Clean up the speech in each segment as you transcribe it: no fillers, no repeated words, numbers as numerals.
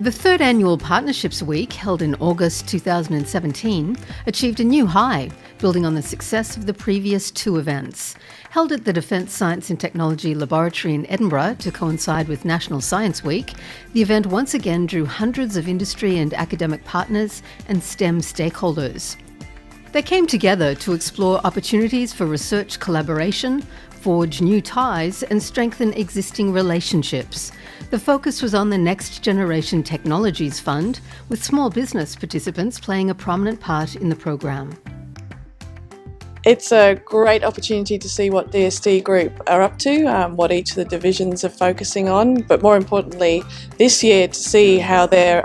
The third annual Partnerships Week, held in August 2017, achieved a new high, building on the success of the previous two events. Held at the Defence Science and Technology Laboratory in Edinburgh to coincide with National Science Week, the event once again drew hundreds of industry and academic partners and STEM stakeholders. They came together to explore opportunities for research collaboration, forge new ties and strengthen existing relationships. The focus was on the Next Generation Technologies Fund, with small business participants playing a prominent part in the program. It's a great opportunity to see what DST Group are up to, what each of the divisions are focusing on, but more importantly this year to see how they're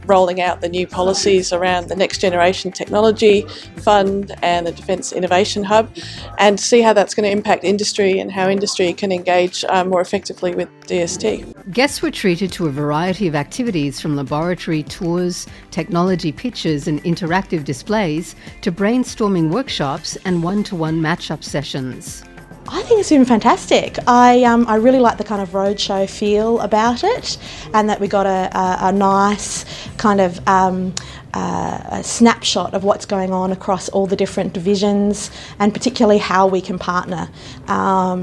rolling out the new policies around the Next Generation Technology Fund and the Defence Innovation Hub, and to see how that's going to impact industry and how industry can engage more effectively with DST. Guests were treated to a variety of activities, from laboratory tours, technology pitches and interactive displays to brainstorming workshops and one-to-one match-up sessions. I think it's been fantastic. I really like the kind of roadshow feel about it, and that we got a nice kind of a snapshot of what's going on across all the different divisions, and particularly how we can partner.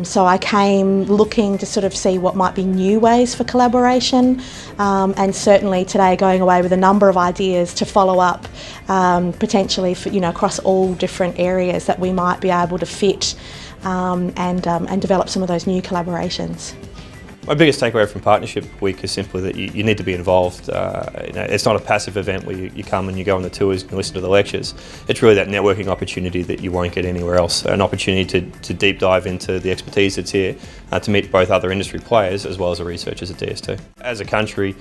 So I came looking to sort of see what might be new ways for collaboration, and certainly today going away with a number of ideas to follow up, potentially for, across all different areas that we might be able to fit and develop some of those new collaborations. My biggest takeaway from Partnership Week is simply that you need to be involved. It's not a passive event where you come and you go on the tours and listen to the lectures. It's really that networking opportunity that you won't get anywhere else, an opportunity to deep dive into the expertise that's here, to meet both other industry players as well as the researchers at DST. As a country,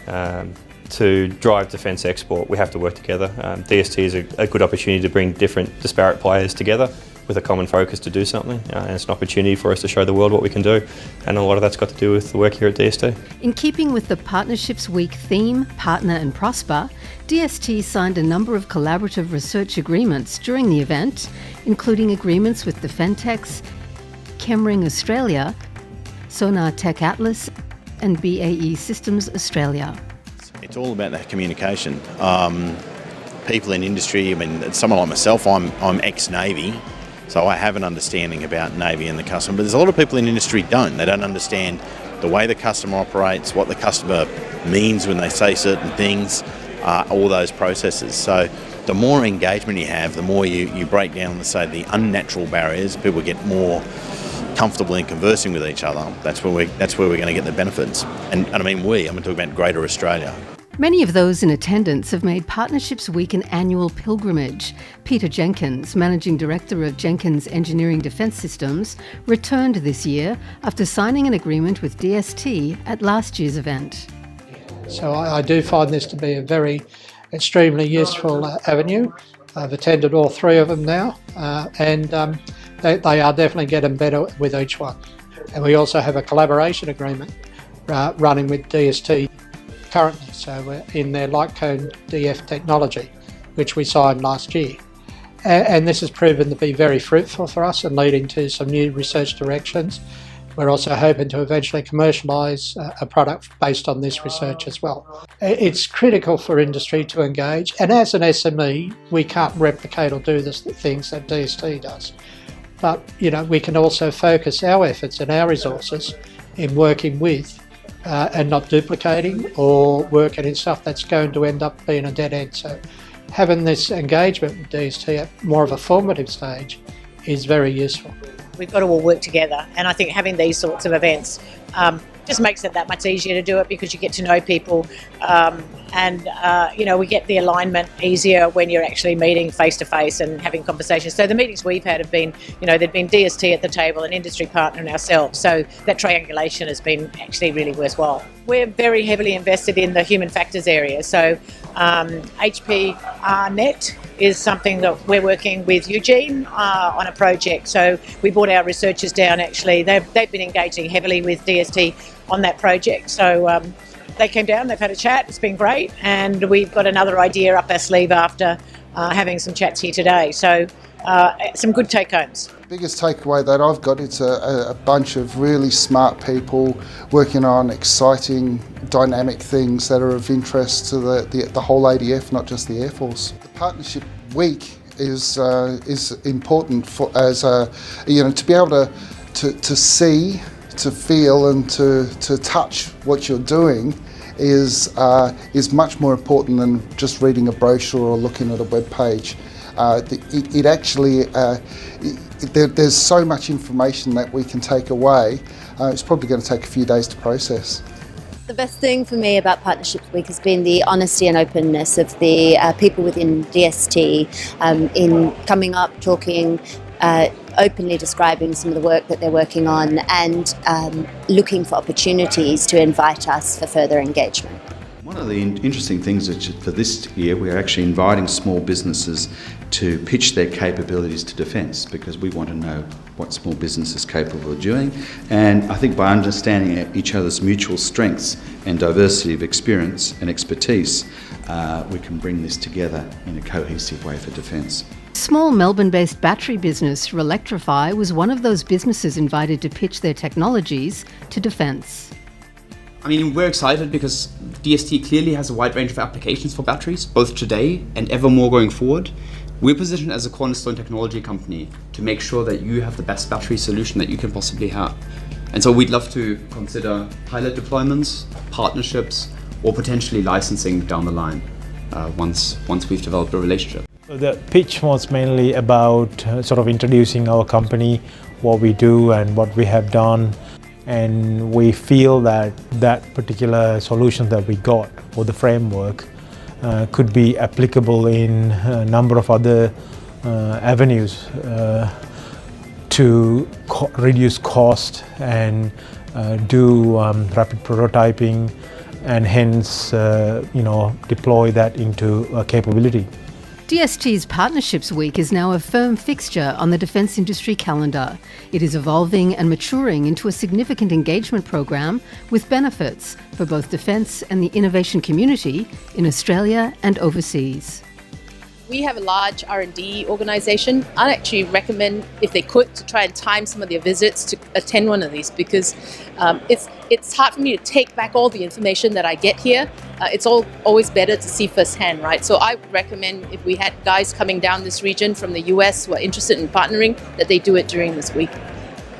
to drive defence export, we have to work together. DST is a good opportunity to bring different disparate players together with a common focus to do something, and it's an opportunity for us to show the world what we can do, and a lot of that's got to do with the work here at DST. In keeping with the Partnerships Week theme, Partner and Prosper, DST signed a number of collaborative research agreements during the event, including agreements with Defentex, Chemring Australia, Sonar Tech Atlas and BAE Systems Australia. It's all about that communication. People in industry, someone like myself, I'm ex-Navy, so I have an understanding about Navy and the customer, but there's a lot of people in industry don't. They don't understand the way the customer operates, what the customer means when they say certain things, all those processes. So the more engagement you have, the more you break down, let's say, the unnatural barriers, people get more comfortable in conversing with each other. That's where we're going to get the benefits. And I'm talking about Greater Australia. Many of those in attendance have made Partnerships Week an annual pilgrimage. Peter Jenkins, Managing Director of Jenkins Engineering Defence Systems, returned this year after signing an agreement with DST at last year's event. So I do find this to be a very extremely useful avenue. I've attended all three of them now, and they are definitely getting better with each one. And we also have a collaboration agreement running with DST currently, so we're in their light cone DF technology, which we signed last year. And this has proven to be very fruitful for us and leading to some new research directions. We're also hoping to eventually commercialise a product based on this research as well. It's critical for industry to engage, and as an SME, we can't replicate or do the things that DST does. But we can also focus our efforts and our resources in working with and not duplicating or working in stuff that's going to end up being a dead end. So having this engagement with DST at more of a formative stage is very useful. We've got to all work together, and I think having these sorts of events just makes it that much easier to do it, because you get to know people, and we get the alignment easier when you're actually meeting face to face and having conversations. So the meetings we've had have been, there'd been DST at the table, an industry partner and ourselves, so that triangulation has been actually really worthwhile. We're very heavily invested in the human factors area, so HPRNet is something that we're working with Eugene on a project. So we brought our researchers down, actually. They've been engaging heavily with DST on that project. So they came down, they've had a chat, it's been great, and we've got another idea up our sleeve after having some chats here today. So some good take-homes. The biggest takeaway that I've got, it's a bunch of really smart people working on exciting dynamic things that are of interest to the whole ADF, not just the Air Force. The Partnership Week is important for to be able to see, to feel, and to touch what you're doing is much more important than just reading a brochure or looking at a web page. There's so much information that we can take away. It's probably going to take a few days to process. The best thing for me about Partnerships Week has been the honesty and openness of the people within DST in coming up, talking, openly describing some of the work that they're working on, and looking for opportunities to invite us for further engagement. One of the interesting things for this year, we're actually inviting small businesses to pitch their capabilities to Defence, because we want to know what small business is capable of doing. And I think by understanding each other's mutual strengths and diversity of experience and expertise, we can bring this together in a cohesive way for Defence. Small Melbourne-based battery business Relectrify was one of those businesses invited to pitch their technologies to Defence. I mean, we're excited because DST clearly has a wide range of applications for batteries, both today and ever more going forward. We're positioned as a cornerstone technology company to make sure that you have the best battery solution that you can possibly have. And so we'd love to consider pilot deployments, partnerships, or potentially licensing down the line once we've developed a relationship. The pitch was mainly about sort of introducing our company, what we do and what we have done. And we feel that that particular solution that we got, or the framework, could be applicable in a number of other avenues to reduce cost and do rapid prototyping, and hence deploy that into a capability. DST's Partnerships Week is now a firm fixture on the defence industry calendar. It is evolving and maturing into a significant engagement program with benefits for both defence and the innovation community in Australia and overseas. We have a large R&D organisation. I'd actually recommend, if they could, to try and time some of their visits to attend one of these, because it's hard for me to take back all the information that I get here. It's always better to see firsthand, right? So I would recommend, if we had guys coming down this region from the US who are interested in partnering, that they do it during this week.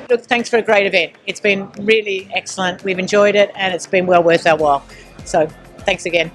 Look, thanks for a great event. It's been really excellent. We've enjoyed it, and it's been well worth our while. So thanks again.